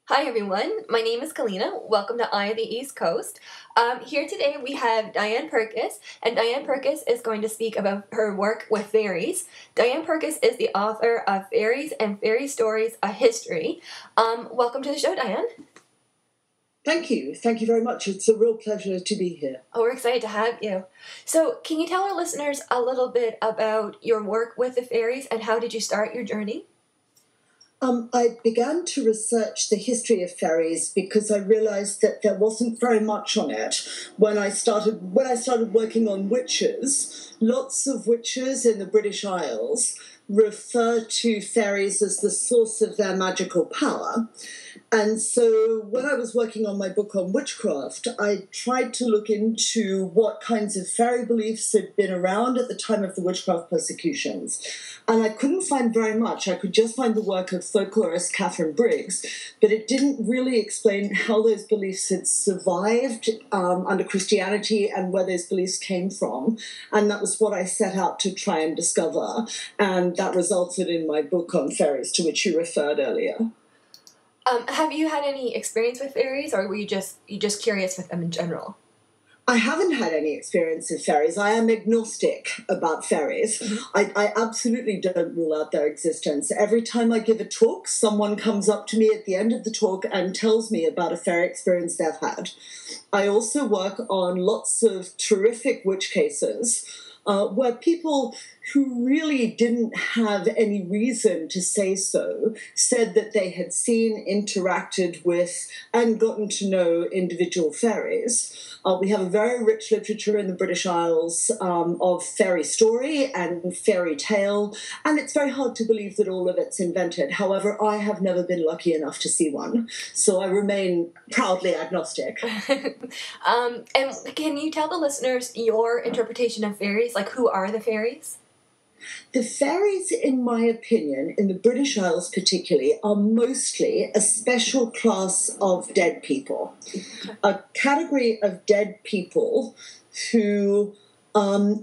Hi everyone, my name is Kalina. Welcome to Eye of the East Coast. Here today we have Diane Purkiss, and Diane Purkiss is going to speak about her work with fairies. Diane Purkiss is the author of Fairies and Fairy Stories, A History. Welcome to the show, Diane. Thank you. Thank you very much. It's a real pleasure to be here. Oh, we're excited to have you. So, can you tell our listeners a little bit about your work with the fairies and how did you start your journey? I began to research the history of fairies because I realized that there wasn't very much on it. When I started working on witches, lots of witches in the British Isles refer to fairies as the source of their magical power. And so when I was working on my book on witchcraft, I tried to look into what kinds of fairy beliefs had been around at the time of the witchcraft persecutions. And I couldn't find very much. I could just find the work of folklorist Catherine Briggs, but it didn't really explain how those beliefs had survived under Christianity and where those beliefs came from. And that was what I set out to try and discover. And that resulted in my book on fairies, to which you referred earlier. Have you had any experience with fairies, or were you just curious with them in general? I haven't had any experience with fairies. I am agnostic about fairies. Mm-hmm. I absolutely don't rule out their existence. Every time I give a talk, someone comes up to me at the end of the talk and tells me about a fairy experience they've had. I also work on lots of terrific witch cases where people who really didn't have any reason to say so said that they had seen, interacted with, and gotten to know individual fairies. We have a very rich literature in the British Isles of fairy story and fairy tale, and it's very hard to believe that all of it's invented. However, I have never been lucky enough to see one, so I remain proudly agnostic. And can you tell the listeners your interpretation of fairies? Like, who are the fairies? The fairies, in my opinion, in the British Isles particularly, are mostly a special class of dead people. A category of dead people who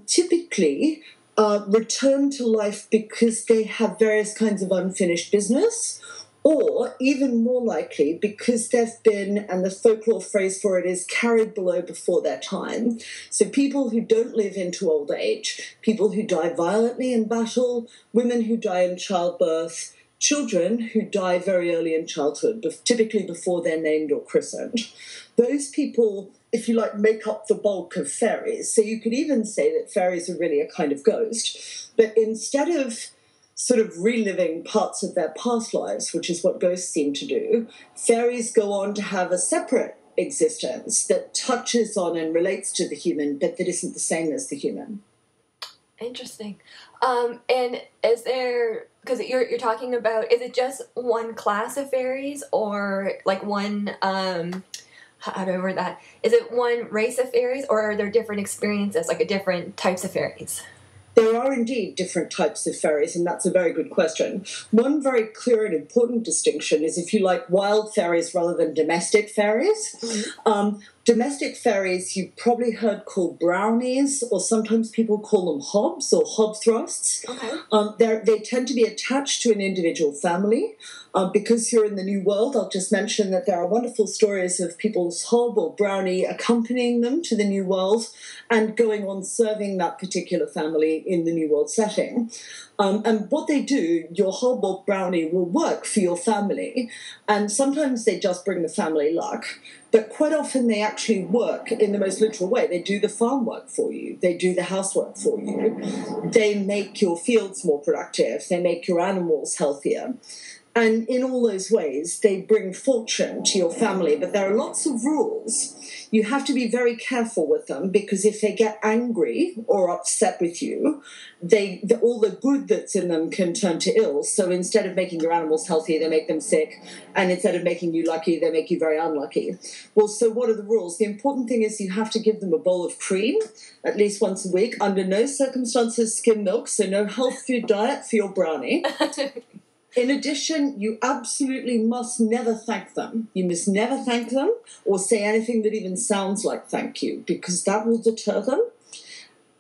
typically return to life because they have various kinds of unfinished business, or even more likely because they've been, and the folklore phrase for it is, carried below before their time. So people who don't live into old age, people who die violently in battle, women who die in childbirth, children who die very early in childhood, typically before they're named or christened. Those people, if you like, make up the bulk of fairies. So you could even say that fairies are really a kind of ghost. But instead of sort of reliving parts of their past lives, which is what ghosts seem to do, fairies go on to have a separate existence that touches on and relates to the human, but that isn't the same as the human. Interesting. And is there, because you're talking about, is it just one class of fairies, or like one, how do I word that? Is it one race of fairies, or are there different experiences, like different types of fairies? There are indeed different types of fairies, and that's a very good question. One very clear and important distinction is, if you like, wild fairies rather than domestic fairies. Mm-hmm. Domestic fairies you've probably heard called brownies, or sometimes people call them hobs or hobthrusts. Okay. They tend to be attached to an individual family. Because you're in the New World, I'll just mention that there are wonderful stories of people's hob or brownie accompanying them to the New World and going on serving that particular family in the New World setting. And what they do, your hob or brownie will work for your family, and sometimes they just bring the family luck. But quite often they actually work in the most literal way. They do the farm work for you. They do the housework for you. They make your fields more productive. They make your animals healthier. And in all those ways, they bring fortune to your family. But there are lots of rules. You have to be very careful with them, because if they get angry or upset with you, all the good that's in them can turn to ill. So instead of making your animals healthy, they make them sick. And instead of making you lucky, they make you very unlucky. Well, so what are the rules? The important thing is you have to give them a bowl of cream at least once a week. Under no circumstances skim milk, so no health food diet for your brownie. In addition, you absolutely must never thank them. You must never thank them, or say anything that even sounds like thank you, because that will deter them.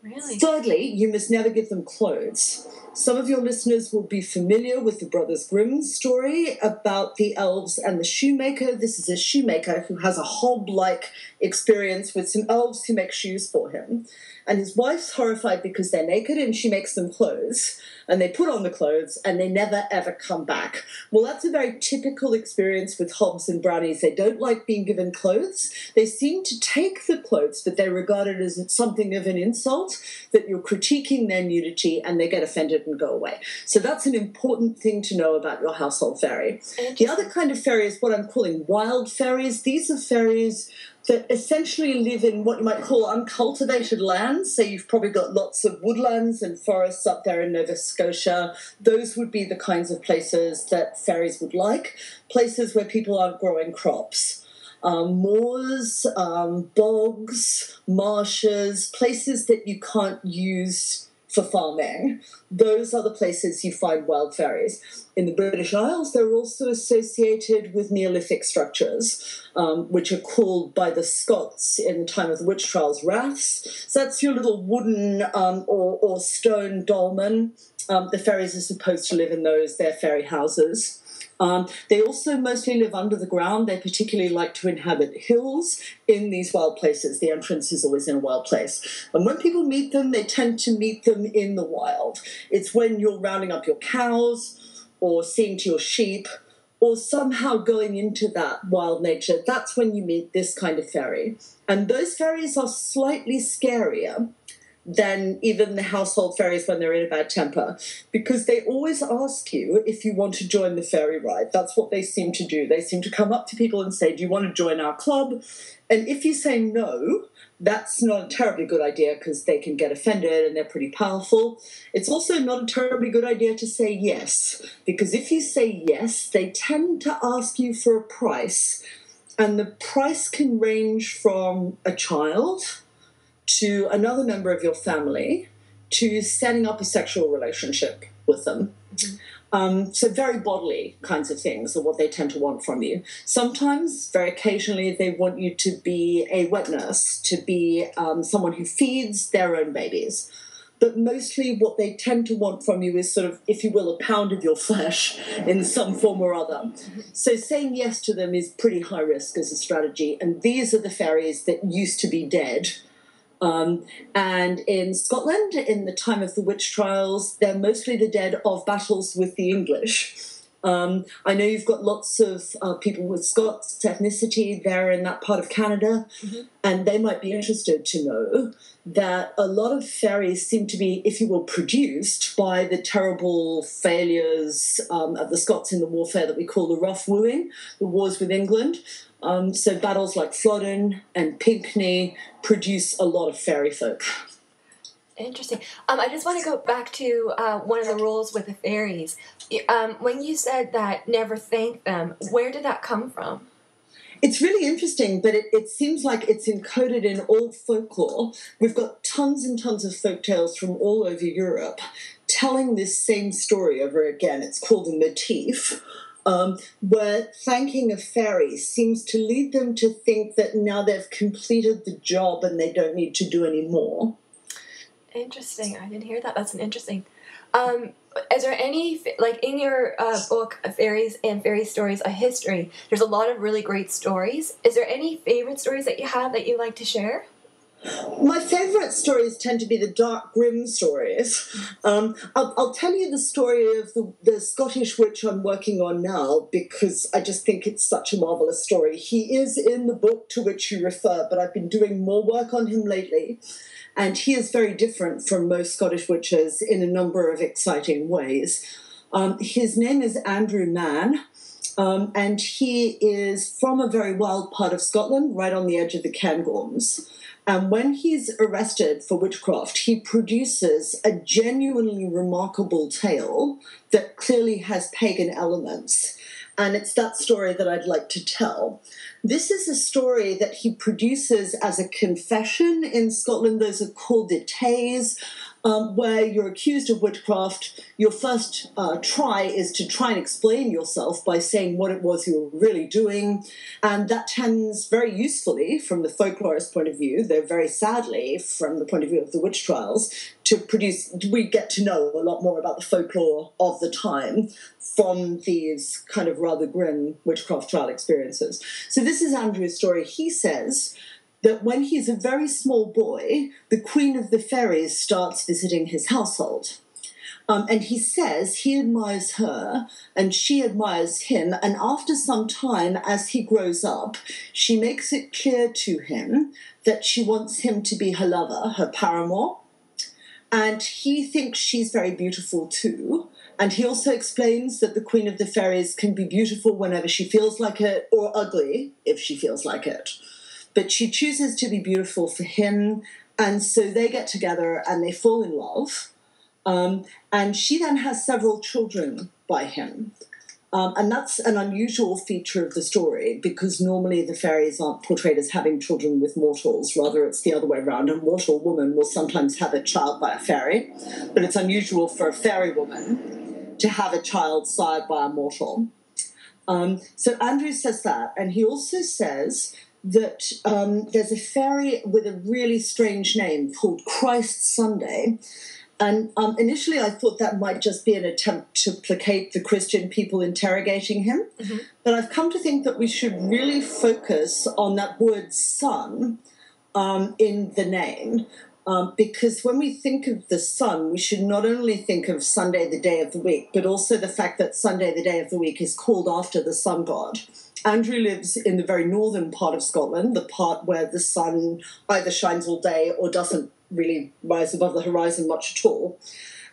Really? Thirdly, you must never give them clothes. Some of your listeners will be familiar with the Brothers Grimm story about the elves and the shoemaker. This is a shoemaker who has a hob-like experience with some elves who make shoes for him. And his wife's horrified because they're naked and she makes them clothes. And they put on the clothes and they never, ever come back. Well, that's a very typical experience with hobs and brownies. They don't like being given clothes. They seem to take the clothes, but they regard it as something of an insult, that you're critiquing their nudity, and they get offended and go away. So that's an important thing to know about your household fairy. The other kind of fairy is what I'm calling wild fairies. These are fairies that essentially live in what you might call uncultivated lands. So you've probably got lots of woodlands and forests up there in Nova Scotia. Those would be the kinds of places that fairies would like, places where people aren't growing crops. Moors, bogs, marshes, places that you can't use for farming. Those are the places you find wild fairies. In the British Isles, they're also associated with Neolithic structures, which are called by the Scots in the time of the witch trials raths. So that's your little wooden or stone dolmen. The fairies are supposed to live in those. They're fairy houses. They also mostly live under the ground. They particularly like to inhabit hills in these wild places. The entrance is always in a wild place. And when people meet them, they tend to meet them in the wild. It's when you're rounding up your cows or seeing to your sheep or somehow going into that wild nature. That's when you meet this kind of fairy. And those fairies are slightly scarier than even the household fairies when they're in a bad temper, because they always ask you if you want to join the fairy ride. That's what they seem to do. They seem to come up to people and say, do you want to join our club? And if you say no, that's not a terribly good idea because they can get offended and they're pretty powerful. It's also not a terribly good idea to say yes, because if you say yes, they tend to ask you for a price, and the price can range from a child to another member of your family, to setting up a sexual relationship with them. Mm-hmm. So very bodily kinds of things are what they tend to want from you. Sometimes, very occasionally, they want you to be a wet nurse, to be someone who feeds their own babies. But mostly what they tend to want from you is sort of, if you will, a pound of your flesh in some form or other. So saying yes to them is pretty high risk as a strategy. And these are the fairies that used to be dead. And in Scotland, in the time of the witch trials, they're mostly the dead of battles with the English. I know you've got lots of people with Scots ethnicity there in that part of Canada, mm-hmm. and they might be interested to know that a lot of fairies seem to be, if you will, produced by the terrible failures of the Scots in the warfare that we call the rough wooing, the wars with England. So battles like Flodden and Pinkney produce a lot of fairy folk. Interesting. I just want to go back to one of the rules with the fairies. When you said that never thank them, where did that come from? It's really interesting, but it seems like it's encoded in all folklore. We've got tons and tons of folk tales from all over Europe telling this same story over again. It's called a motif. Where thanking a fairy seems to lead them to think that now they've completed the job and they don't need to do any more. Interesting. I didn't hear that. That's an interesting. Is there any, like in your book, Fairies and Fairy Stories, A History, there's a lot of really great stories. Is there any favorite stories that you have that you like to share? My favourite stories tend to be the dark, grim stories. I'll tell you the story of the Scottish witch I'm working on now because I just think it's such a marvellous story. He is in the book to which you refer, but I've been doing more work on him lately. And he is very different from most Scottish witches in a number of exciting ways. His name is Andrew Mann, and he is from a very wild part of Scotland, right on the edge of the Cairngorms. And when he's arrested for witchcraft, he produces a genuinely remarkable tale that clearly has pagan elements. And it's that story that I'd like to tell. This is a story that he produces as a confession in Scotland. Those are called dites. where you're accused of witchcraft. Your first try is to try and explain yourself by saying what it was you were really doing. And that tends very usefully, from the folklorist point of view, though very sadly, from the point of view of the witch trials, to produce, we get to know a lot more about the folklore of the time from these kind of rather grim witchcraft trial experiences. So this is Andrew's story. He says that when he's a very small boy, the Queen of the Fairies starts visiting his household. And he says he admires her and she admires him. And after some time, as he grows up, she makes it clear to him that she wants him to be her lover, her paramour. And he thinks she's very beautiful too. And he also explains that the Queen of the Fairies can be beautiful whenever she feels like it, or ugly if she feels like it. But she chooses to be beautiful for him, and so they get together and they fall in love. And she then has several children by him. And that's an unusual feature of the story, because normally the fairies aren't portrayed as having children with mortals. Rather, it's the other way around. A mortal woman will sometimes have a child by a fairy, but it's unusual for a fairy woman to have a child sired by a mortal. So Andrew says that, and he also says that there's a fairy with a really strange name called Christ Sunday. And initially I thought that might just be an attempt to placate the Christian people interrogating him. Mm-hmm. But I've come to think that we should really focus on that word sun in the name. Because when we think of the sun, we should not only think of Sunday, the day of the week, but also the fact that Sunday, the day of the week, is called after the sun god. Andrew lives in the very northern part of Scotland, the part where the sun either shines all day or doesn't really rise above the horizon much at all.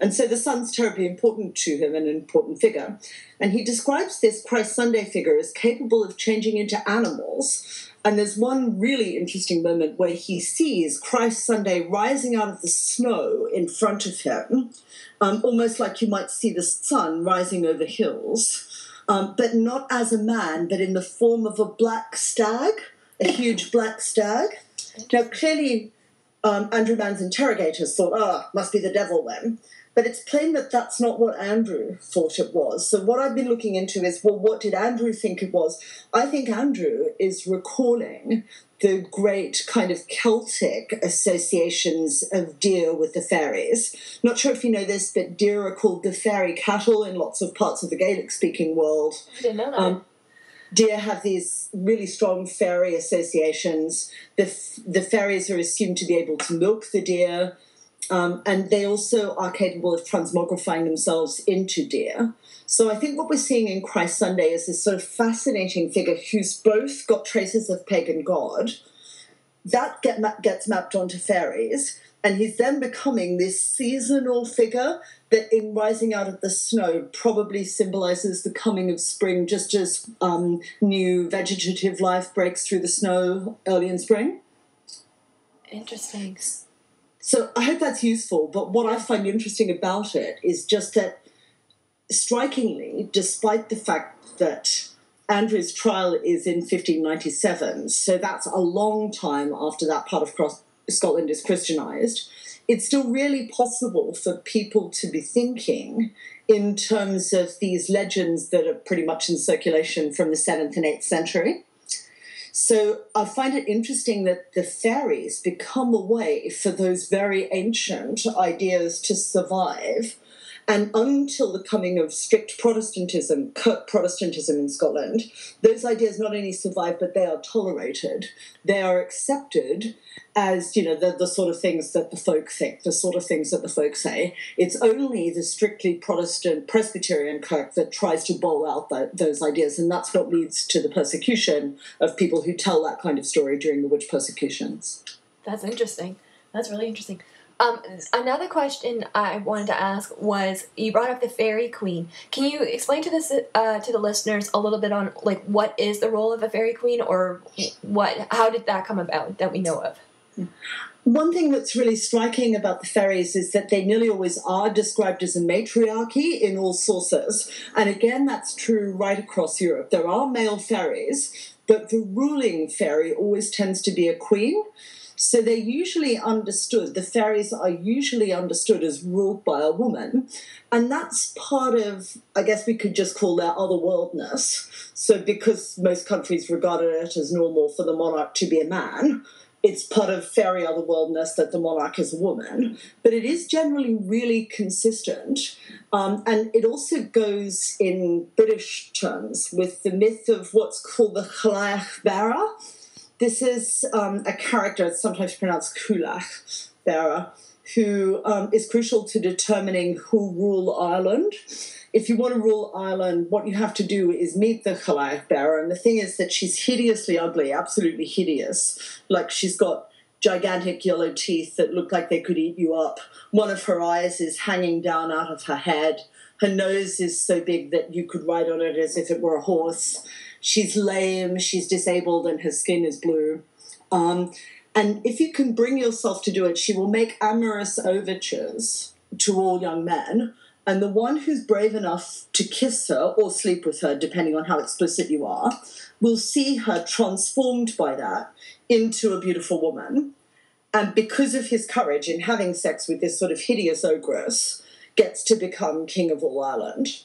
And so the sun's terribly important to him, an important figure. And he describes this Christ Sunday figure as capable of changing into animals. And there's one really interesting moment where he sees Christ Sunday rising out of the snow in front of him, almost like you might see the sun rising over hills. But not as a man, but in the form of a black stag, a huge black stag. Now, clearly, Andrew Mann's interrogators thought, must be the devil then. But it's plain that that's not what Andrew thought it was. So what I've been looking into is, well, what did Andrew think it was? I think Andrew is recalling the great kind of Celtic associations of deer with the fairies. Not sure if you know this, but deer are called the fairy cattle in lots of parts of the Gaelic-speaking world. I didn't know that. Deer have these really strong fairy associations. The fairies are assumed to be able to milk the deer, and they also are capable of transmogrifying themselves into deer. So I think what we're seeing in Christ Sunday is this sort of fascinating figure who's both got traces of pagan god, that gets mapped onto fairies, and he's then becoming this seasonal figure that in rising out of the snow probably symbolizes the coming of spring, just as new vegetative life breaks through the snow early in spring. Interesting. So I hope that's useful, but what I find interesting about it is just that, strikingly, despite the fact that Andrew's trial is in 1597, so that's a long time after that part of Scotland is Christianised, it's still really possible for people to be thinking in terms of these legends that are pretty much in circulation from the 7th and 8th century. So I find it interesting that the fairies become a way for those very ancient ideas to survive. And until the coming of strict Protestantism, Kirk Protestantism in Scotland, those ideas not only survive, but they are tolerated. They are accepted as, the sort of things that the folk think, the sort of things that the folk say. It's only the strictly Protestant Presbyterian Kirk that tries to bowl out those ideas, and that's what leads to the persecution of people who tell that kind of story during the witch persecutions. That's interesting. That's really interesting. Another question I wanted to ask was, you brought up the fairy queen. Can you explain to the listeners a little bit on what is the role of a fairy queen, or how did that come about that we know of? One thing that's really striking about the fairies is that they nearly always are described as a matriarchy in all sources. And again, that's true right across Europe. There are male fairies, but the ruling fairy always tends to be a queen. So they're usually understood, the fairies are usually understood as ruled by a woman. And that's part of, I guess we could just call their otherworldness. So because most countries regarded it as normal for the monarch to be a man, it's part of fairy otherworldness that the monarch is a woman. But it is generally really consistent. And it also goes in British terms with the myth of what's called the Chlach bearer. This is a character, it's sometimes pronounced Kulach bearer, who is crucial to determining who rule Ireland. If you want to rule Ireland, what you have to do is meet the Chlach bearer. And the thing is that she's hideously ugly, absolutely hideous. Like she's got gigantic yellow teeth that look like they could eat you up. One of her eyes is hanging down out of her head. Her nose is so big that you could ride on it as if it were a horse. She's lame, she's disabled, and her skin is blue. And if you can bring yourself to do it, she will make amorous overtures to all young men. And the one who's brave enough to kiss her or sleep with her, depending on how explicit you are, will see her transformed by that into a beautiful woman. And because of his courage in having sex with this sort of hideous ogress, gets to become king of all Ireland.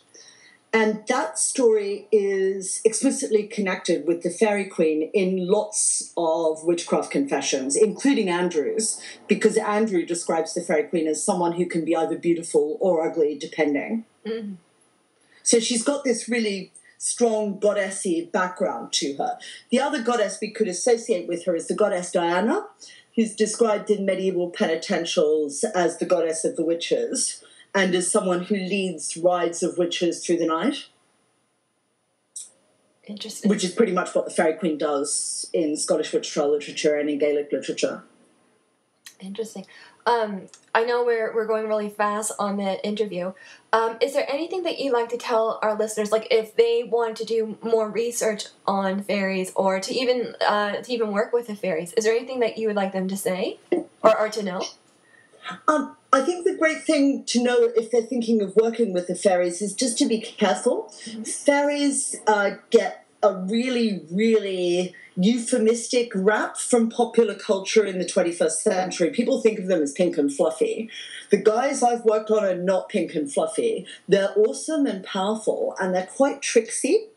And that story is explicitly connected with the Fairy Queen in lots of witchcraft confessions, including Andrew's, because Andrew describes the Fairy Queen as someone who can be either beautiful or ugly, depending. Mm-hmm. So she's got this really strong goddessy background to her. The other goddess we could associate with her is the goddess Diana, who's described in medieval penitentials as the goddess of the witches, and as someone who leads rides of witches through the night. Interesting. Which is pretty much what the Fairy Queen does in Scottish witch trial literature and in Gaelic literature. Interesting. I know we're going really fast on the interview. Is there anything that you'd like to tell our listeners, like if they want to do more research on fairies or to even work with the fairies? Is there anything that you would like them to say or to know? I think the great thing to know if they're thinking of working with the fairies is just to be careful. Mm-hmm. Fairies get a really, really euphemistic rap from popular culture in the 21st century. People think of them as pink and fluffy. The guys I've worked on are not pink and fluffy. They're awesome and powerful, and they're quite tricksy.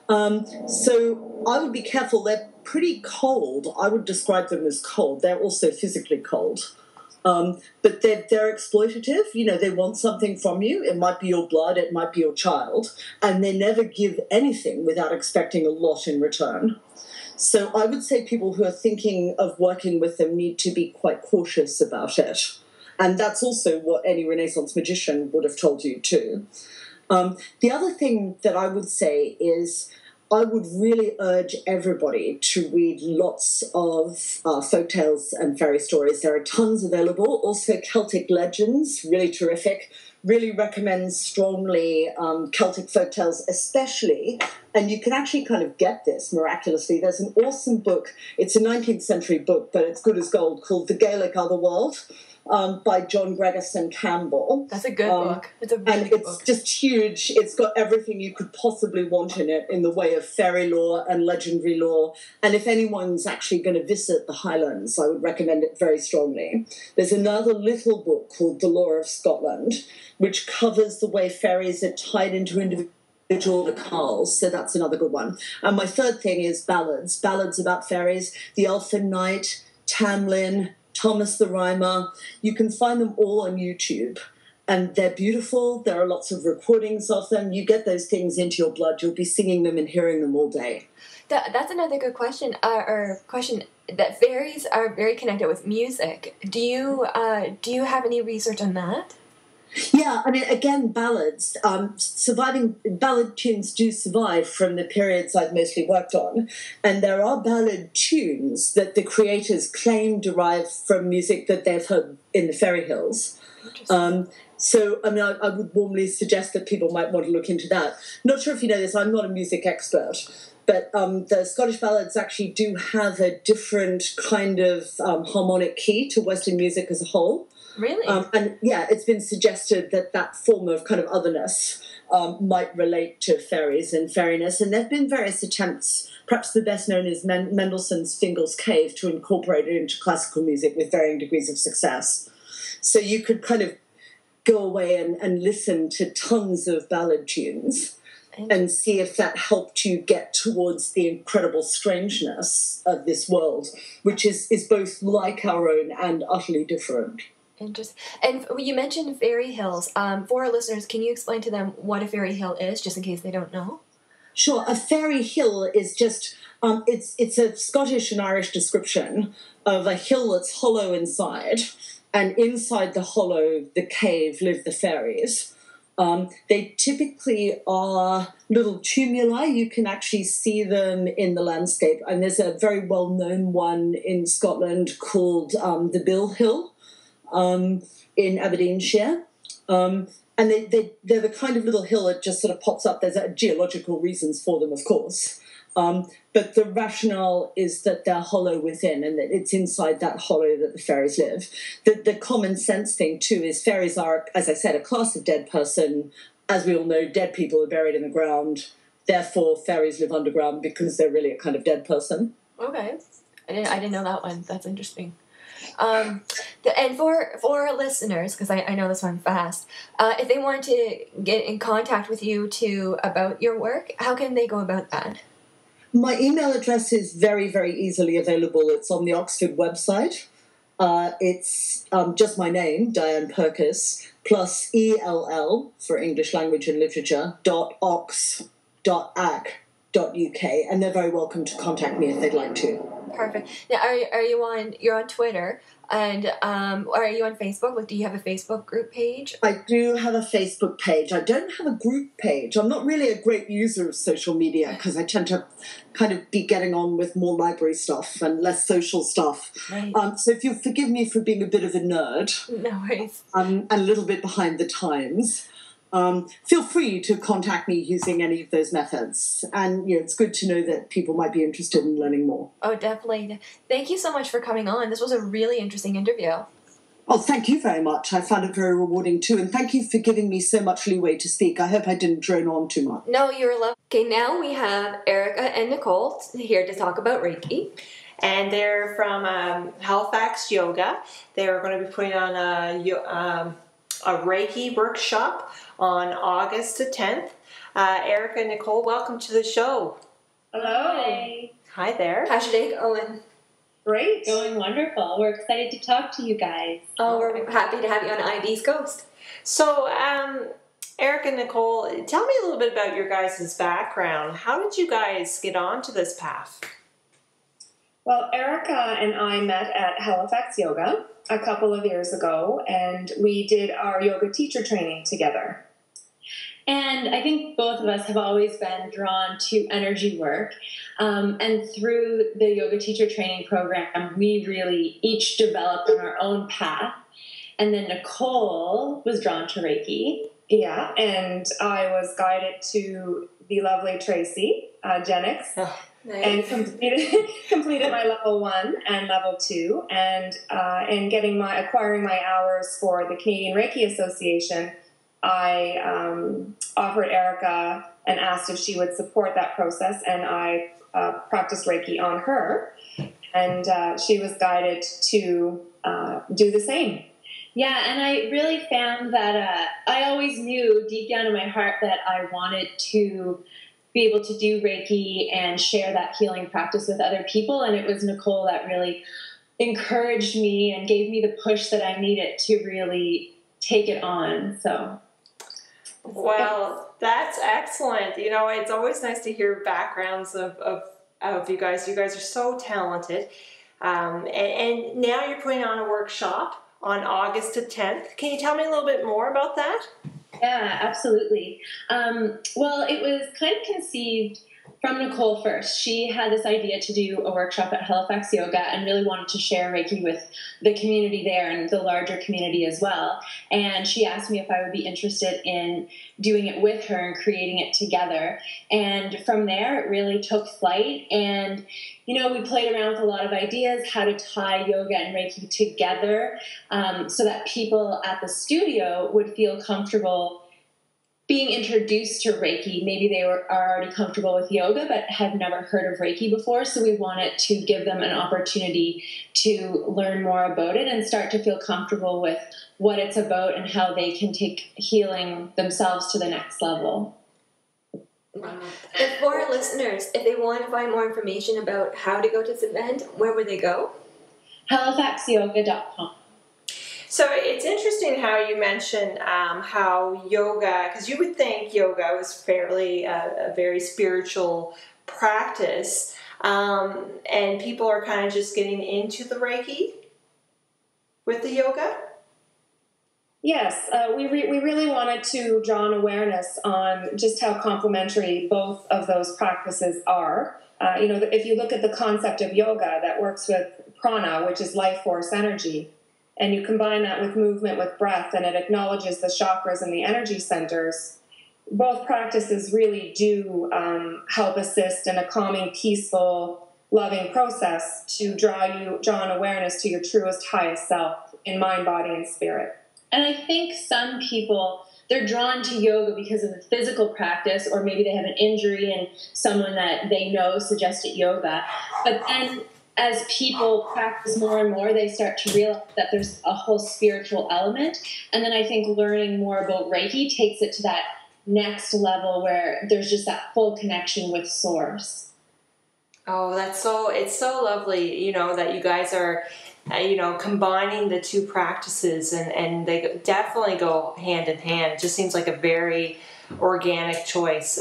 So I would be careful. They're pretty cold. I would describe them as cold. They're also physically cold. But they're exploitative. You know, they want something from you. It might be your blood, it might be your child, and they never give anything without expecting a lot in return. So I would say people who are thinking of working with them need to be quite cautious about it. And that's also what any Renaissance magician would have told you too. The other thing that I would say is I would really urge everybody to read lots of folktales and fairy stories. There are tons available. Also Celtic legends, really terrific. Really recommend strongly Celtic folktales especially. And you can actually kind of get this miraculously. There's an awesome book. It's a 19th century book, but it's good as gold, called The Gaelic Otherworld. By John Gregerson Campbell. That's a good book. It's a really good book. It's just huge. It's got everything you could possibly want in it in the way of fairy lore and legendary lore. And if anyone's actually going to visit the Highlands, I would recommend it very strongly. There's another little book called The Lore of Scotland, which covers the way fairies are tied into individual locales, so that's another good one. And my third thing is ballads about fairies, The Elfin Knight, Tamlin, Thomas the Rhymer. You can find them all on YouTube, and they're beautiful. There are lots of recordings of them. You get those things into your blood. You'll be singing them and hearing them all day. That's another good question. That fairies are very connected with music. Do you have any research on that? Yeah, I mean, again, ballads. Surviving ballad tunes do survive from the periods I've mostly worked on, and there are ballad tunes that the creators claim derive from music that they've heard in the fairy hills. So, I mean, I would warmly suggest that people might want to look into that. Not sure if you know this, I'm not a music expert, but the Scottish ballads actually do have a different kind of harmonic key to Western music as a whole. Really? And yeah, it's been suggested that that form of kind of otherness might relate to fairies and fairiness. And there have been various attempts, perhaps the best known is Mendelssohn's Fingal's Cave, to incorporate it into classical music with varying degrees of success. So you could kind of go away and listen to tons of ballad tunes and see if that helped you get towards the incredible strangeness of this world, which is both like our own and utterly different. Interesting. And you mentioned fairy hills. For our listeners, can you explain to them what a fairy hill is, just in case they don't know? Sure. A fairy hill is just, it's a Scottish and Irish description of a hill that's hollow inside, and inside the hollow, the cave, live the fairies. They typically are little tumuli. You can actually see them in the landscape. And there's a very well-known one in Scotland called the Bill Hill in Aberdeenshire. And they're the kind of little hill that just sort of pops up. There's geological reasons for them, of course. But the rationale is that they're hollow within, and that it's inside that hollow that the fairies live. The common sense thing, too, is fairies are, as I said, a class of dead person. As we all know, dead people are buried in the ground. Therefore, fairies live underground because they're really a kind of dead person. Okay. I didn't know that one. That's interesting. And for listeners, because I know this one fast, if they want to get in contact with you, too, about your work, how can they go about that? My email address is very, very easily available. It's on the Oxford website. It's just my name, Diane Purkiss, plus ELL for English Language and Literature, .ox.ac.uk, and they're very welcome to contact me if they'd like to. Perfect. Now, you're on Twitter, and are you on Facebook? Like, do you have a Facebook group page? I do have a Facebook page. I don't have a group page. I'm not really a great user of social media because I tend to kind of be getting on with more library stuff and less social stuff. Right. So if you'll forgive me for being a bit of a nerd, no worries, and a little bit behind the times, feel free to contact me using any of those methods. And it's good to know that people might be interested in learning more. Oh, definitely. Thank you so much for coming on. This was a really interesting interview. Oh, thank you very much. I found it very rewarding too. And thank you for giving me so much leeway to speak. I hope I didn't drone on too much. No, you were lovely. Okay, now we have Erica and Nicole here to talk about Reiki. And they're from Halifax Yoga. They're going to be putting on a Reiki workshop on August the 10th. Erica and Nicole, welcome to the show. Hello. Hi there. How's your day going? Great. Going wonderful. We're excited to talk to you guys. Oh, we're happy to have you on IB's Coast. So, Erica and Nicole, tell me a little bit about your guys' background. How did you guys get onto this path? Well, Erica and I met at Halifax Yoga a couple of years ago, and we did our yoga teacher training together. And I think both of us have always been drawn to energy work. And through the yoga teacher training program, we really each developed on our own path. And then Nicole was drawn to Reiki. Yeah, and I was guided to the lovely Tracy Jennings. Oh, nice. And completed my level 1 and level 2. And in acquiring my hours for the Canadian Reiki Association, I offered Erica and asked if she would support that process, and I practiced Reiki on her, and she was guided to do the same. Yeah, and I really found that I always knew deep down in my heart that I wanted to be able to do Reiki and share that healing practice with other people, and it was Nicole that really encouraged me and gave me the push that I needed to really take it on. So, well, that's excellent. It's always nice to hear backgrounds of you guys. You guys are so talented, and now you're putting on a workshop on August the 10th. Can you tell me a little bit more about that? Yeah, absolutely. Well, it was kind of conceived From Nicole first. She had this idea to do a workshop at Halifax Yoga and really wanted to share Reiki with the community there and the larger community as well. And she asked me if I would be interested in doing it with her and creating it together. And from there, it really took flight. And, you know, we played around with a lot of ideas, how to tie yoga and Reiki together so that people at the studio would feel comfortable being introduced to Reiki. Maybe they are already comfortable with yoga, but have never heard of Reiki before. So we wanted to give them an opportunity to learn more about it and start to feel comfortable with what it's about and how they can take healing themselves to the next level. And for our listeners, if they want to find more information about how to go to this event, where would they go? HalifaxYoga.com. So it's interesting how you mention how yoga, because you would think yoga was fairly a very spiritual practice, and people are kind of just getting into the Reiki with the yoga. Yes, we really wanted to draw an awareness on just how complementary both of those practices are. You know, if you look at the concept of yoga that works with prana, which is life force energy, and you combine that with movement, with breath, and it acknowledges the chakras and the energy centers, both practices really do help assist in a calming, peaceful, loving process to draw an awareness to your truest, highest self in mind, body, and spirit. And I think some people, they're drawn to yoga because of the physical practice, or maybe they have an injury and someone that they know suggested yoga. But then as people practice more and more, they start to realize that there's a whole spiritual element. And then I think learning more about Reiki takes it to that next level where there's just that full connection with Source. Oh, it's so lovely, you know, that you guys are, you know, combining the two practices, and they definitely go hand in hand. It just seems like a very organic choice.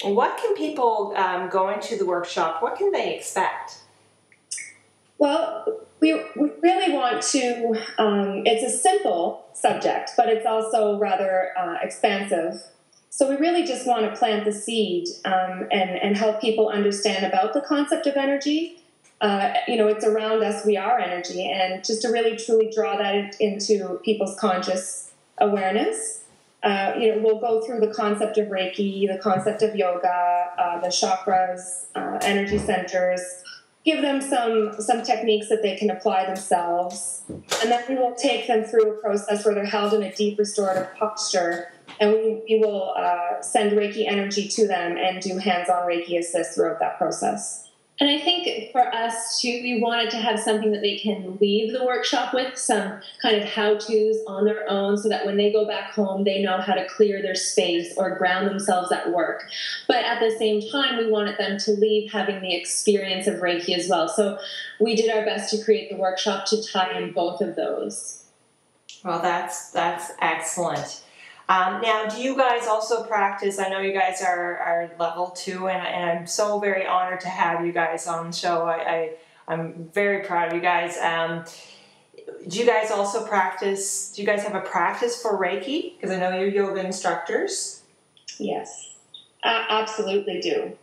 What can people going to the workshop, what can they expect? Well, we really want to, it's a simple subject, but it's also rather expansive. So we really just want to plant the seed and help people understand about the concept of energy. You know, it's around us, we are energy, and just to really truly draw that into people's conscious awareness. You know, we'll go through the concept of Reiki, the concept of yoga, the chakras, energy centers, give them some techniques that they can apply themselves, and then we will take them through a process where they're held in a deep restorative posture, and we will send Reiki energy to them and do hands-on Reiki assist throughout that process. And I think for us too, we wanted to have something that they can leave the workshop with, some kind of how-tos on their own, so that when they go back home, they know how to clear their space or ground themselves at work. But at the same time, we wanted them to leave having the experience of Reiki as well. So we did our best to create the workshop to tie in both of those. Well, that's excellent. Now, do you guys also practice? I know you guys are level 2, and I'm so very honored to have you guys on the show. I'm very proud of you guys. Do you guys also practice? Do you guys have a practice for Reiki? Because I know you're yoga instructors. Yes, absolutely do.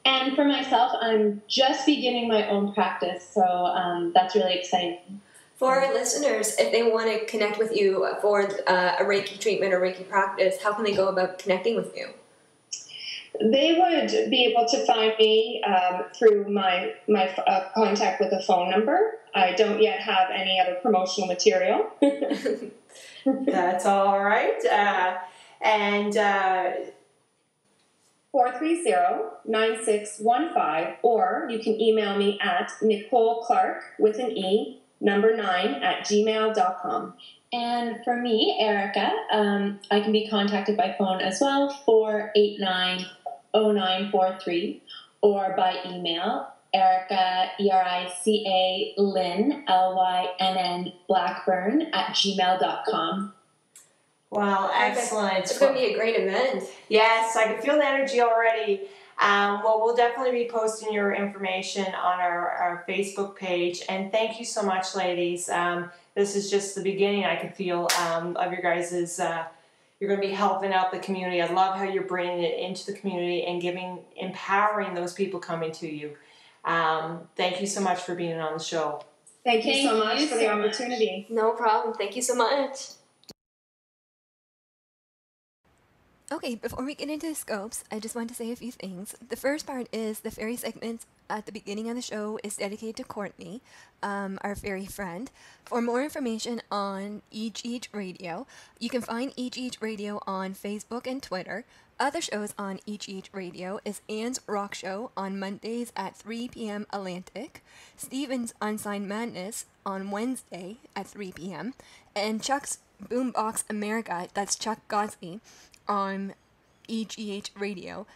And for myself, I'm just beginning my own practice, so that's really exciting. For our listeners, if they want to connect with you for a Reiki treatment or Reiki practice, how can they go about connecting with you? They would be able to find me through my contact with a phone number. I don't yet have any other promotional material. That's all right. And 430-9615, or you can email me at Nicole Clark with an E, number 9@gmail.com. And for me, Erica, I can be contacted by phone as well, 489-0943, or by email, Erica, ERICA, Lynn, LYNN, Blackburn, @gmail.com. Well, excellent. It's going to be a great event. Yes, I can feel the energy already. Well, we'll definitely be posting your information on our Facebook page. And thank you so much, ladies. This is just the beginning, I can feel, of your guys' you're going to be helping out the community. I love how you're bringing it into the community and empowering those people coming to you. Thank you so much for being on the show. Thank you so much for the opportunity. No problem. Thank you so much. Okay, before we get into the scopes, I just want to say a few things. The first part is the fairy segment at the beginning of the show is dedicated to Courtney, our fairy friend. For more information on Each Radio, you can find Each Radio on Facebook and Twitter. Other shows on Each Radio is Anne's Rock Show on Mondays at 3 p.m. Atlantic, Steven's Unsigned Madness on Wednesday at 3 p.m., and Chuck's Boombox America, that's Chuck Godsley, on EGH Radio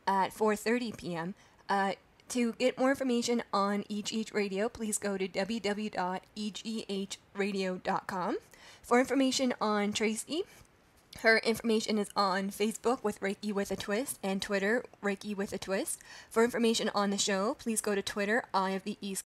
at 4:30 p.m. To get more information on EGH Radio, please go to www.eghradio.com. For information on Tracy, her information is on Facebook with Reiki with a Twist and Twitter, Reiki with a Twist. For information on the show, please go to Twitter, Eye of the East